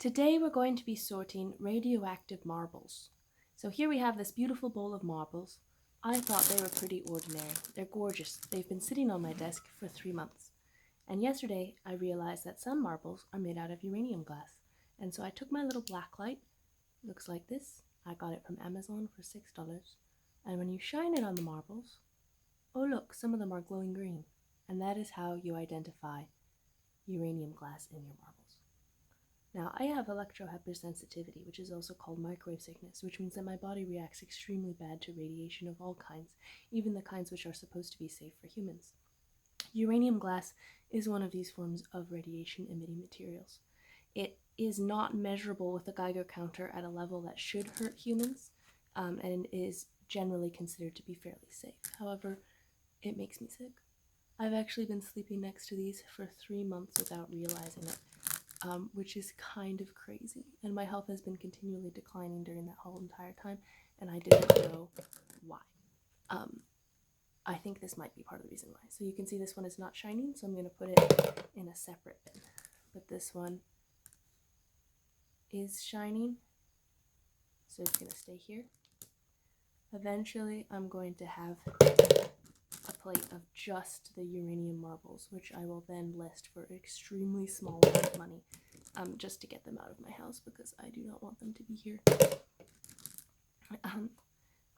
Today we're going to be sorting radioactive marbles. So here we have this beautiful bowl of marbles. I thought they were pretty ordinary. They're gorgeous. They've been sitting on my desk for 3 months. And yesterday I realized that some marbles are made out of uranium glass. And so I took my little black light. It looks like this. I got it from Amazon for $6. And when you shine it on the marbles, oh look, some of them are glowing green. And that is how you identify uranium glass in your marbles. Now, I have electrohypersensitivity, which is also called microwave sickness, which means that my body reacts extremely bad to radiation of all kinds, even the kinds which are supposed to be safe for humans. Uranium glass is one of these forms of radiation-emitting materials. It is not measurable with a Geiger counter at a level that should hurt humans, and is generally considered to be fairly safe. However, it makes me sick. I've actually been sleeping next to these for 3 months without realizing it. Which is kind of crazy, and my health has been continually declining during that whole entire time, and I didn't know why. I think this might be part of the reason why. So you can see this one is not shining, so I'm going to put it in a separate bin. But this one is shining, so it's going to stay here. Eventually, I'm going to have a plate of just the uranium marbles, which I will then list for an extremely small amount of money, just to get them out of my house because I do not want them to be here.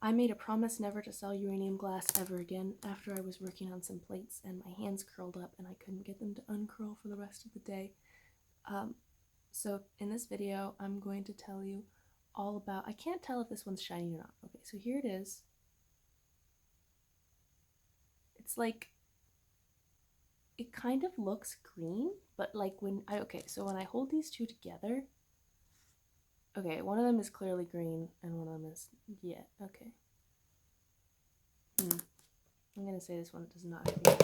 I made a promise never to sell uranium glass ever again after I was working on some plates and my hands curled up and I couldn't get them to uncurl for the rest of the day. So in this video, I'm going to tell you all about, I can't tell if this one's shiny or not. Okay, so here it is. It's like, it kind of looks green, but like when I hold these two together, okay, one of them is clearly green and one of them is, yeah, okay. I'm gonna say this one does not have green.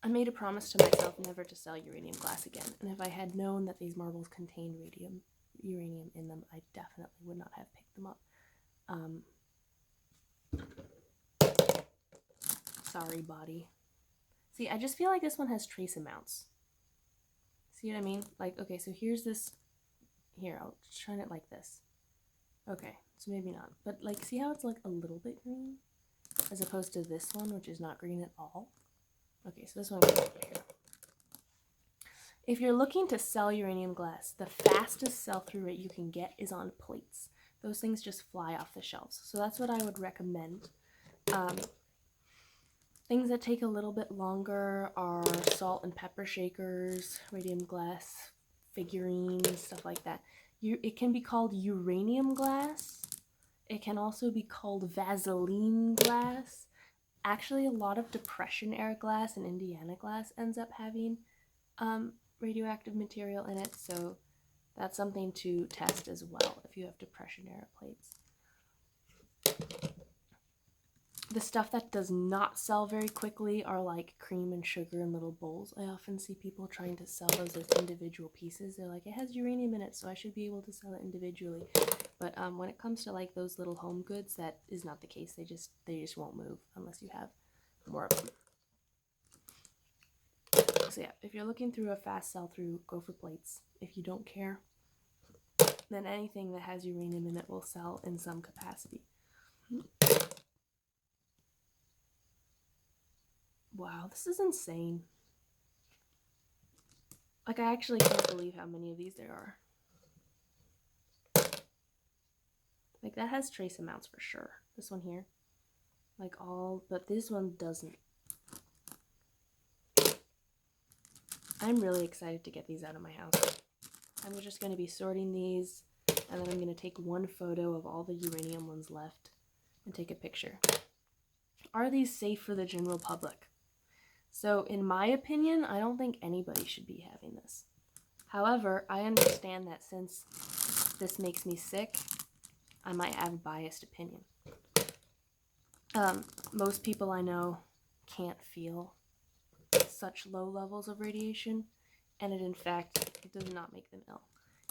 I made a promise to myself never to sell uranium glass again, and if I had known that these marbles contained uranium in them, I definitely would not have picked them up. Sorry, body. See, I just feel like this one has trace amounts. See what I mean? Like, okay, so here's this. Here, I'll shine it like this. Okay, so maybe not. But, like, see how it's, like, a little bit green? As opposed to this one, which is not green at all? Okay, so this one goes over here. If you're looking to sell uranium glass, the fastest sell-through rate you can get is on plates. Those things just fly off the shelves. So that's what I would recommend. Things that take a little bit longer are salt and pepper shakers, radium glass figurines, stuff like that. It can be called uranium glass. It can also be called Vaseline glass. Actually, a lot of Depression era glass and Indiana glass ends up having radioactive material in it, so that's something to test as well if you have Depression era plates. The stuff that does not sell very quickly are like cream and sugar in little bowls. I often see people trying to sell those as individual pieces. They're like, it has uranium in it, so I should be able to sell it individually. But when it comes to like those little home goods, that is not the case. They just won't move unless you have more of them. So yeah, if you're looking through a fast sell-through, go for plates. If you don't care, then anything that has uranium in it will sell in some capacity. Wow, this is insane. Like, I actually can't believe how many of these there are. Like, that has trace amounts for sure. This one here. Like, but this one doesn't. I'm really excited to get these out of my house. I'm just going to be sorting these, and then I'm going to take one photo of all the uranium ones left and take a picture. Are these safe for the general public? So, in my opinion, I don't think anybody should be having this. However, I understand that since this makes me sick, I might have a biased opinion. Most people I know can't feel such low levels of radiation, and it does not make them ill.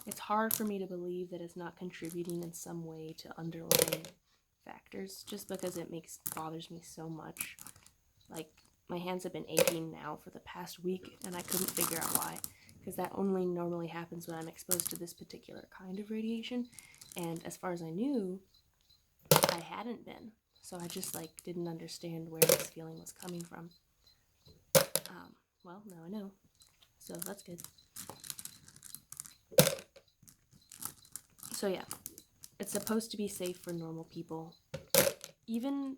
It's hard for me to believe that it's not contributing in some way to underlying factors, just because it bothers me so much. Like, my hands have been aching now for the past week, and I couldn't figure out why, because that only normally happens when I'm exposed to this particular kind of radiation, and as far as I knew, I hadn't been. So I just like didn't understand where this feeling was coming from. Well, now I know, so that's good. So yeah, it's supposed to be safe for normal people. Even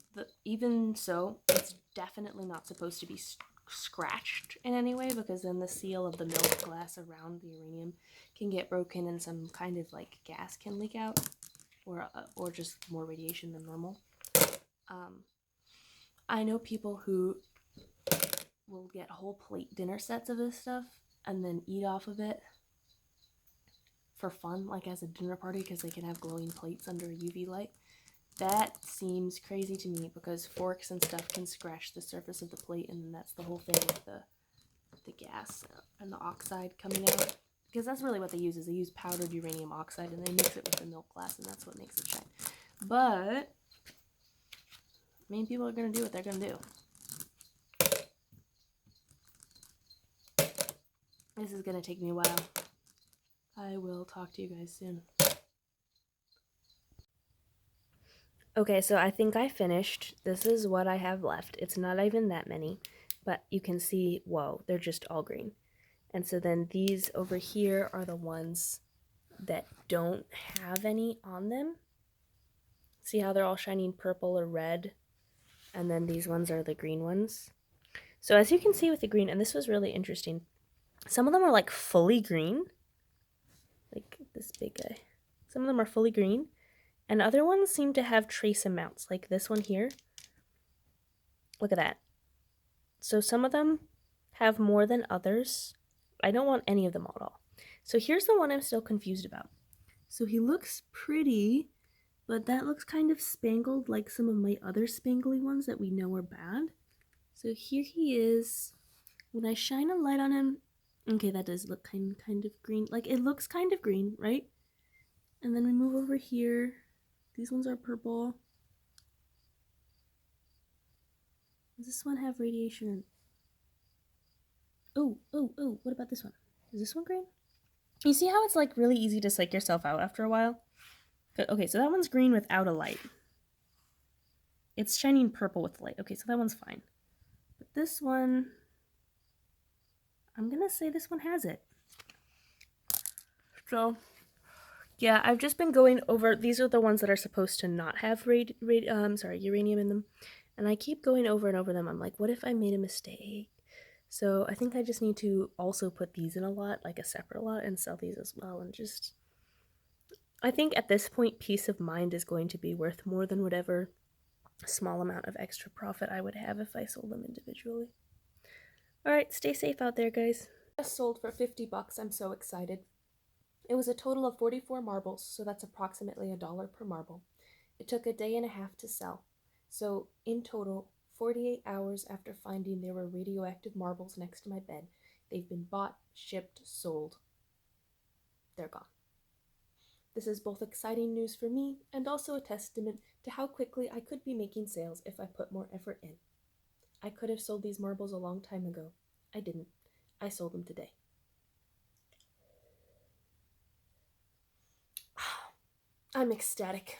so, it's definitely not supposed to be scratched in any way, because then the seal of the milk glass around the uranium can get broken and some kind of like gas can leak out, or just more radiation than normal. I know people who will get whole plate dinner sets of this stuff and then eat off of it for fun, like as a dinner party, because they can have glowing plates under a UV light. That seems crazy to me, because forks and stuff can scratch the surface of the plate, and that's the whole thing with the gas and the oxide coming out. Because that's really what they use, is they use powdered uranium oxide and they mix it with the milk glass, and that's what makes it shine. But I mean, people are gonna do what they're gonna do. This is gonna take me a while. I will talk to you guys soon. Okay, so I think I finished. This is what I have left. It's not even that many, but you can see, whoa, they're just all green. And so then these over here are the ones that don't have any on them. See how they're all shining purple or red? And then these ones are the green ones. So as you can see with the green, and this was really interesting, some of them are like fully green, like this big guy. Some of them are fully green, and other ones seem to have trace amounts, like this one here. Look at that. So some of them have more than others. I don't want any of them at all. So here's the one I'm still confused about. So he looks pretty, but that looks kind of spangled like some of my other spangly ones that we know are bad. So here he is. When I shine a light on him, okay, that does look kind of green. Like, it looks kind of green, right? And then we move over here. These ones are purple. Does this one have radiation? Oh, what about this one? Is this one green? You see how it's like really easy to psych yourself out after a while? Okay, so that one's green without a light. It's shining purple with light. Okay, so that one's fine. But this one, I'm gonna say this one has it. So, yeah, I've just been going over, these are the ones that are supposed to not have uranium in them. And I keep going over and over them. I'm like, what if I made a mistake? So I think I just need to also put these in a lot, like a separate lot, and sell these as well. And just, I think at this point, peace of mind is going to be worth more than whatever small amount of extra profit I would have if I sold them individually. Alright, stay safe out there, guys. Just sold for $50. I'm so excited. It was a total of 44 marbles, so that's approximately $1 per marble. It took a day and a half to sell. So in total, 48 hours after finding there were radioactive marbles next to my bed, they've been bought, shipped, sold. They're gone. This is both exciting news for me and also a testament to how quickly I could be making sales if I put more effort in. I could have sold these marbles a long time ago. I didn't. I sold them today. I'm ecstatic.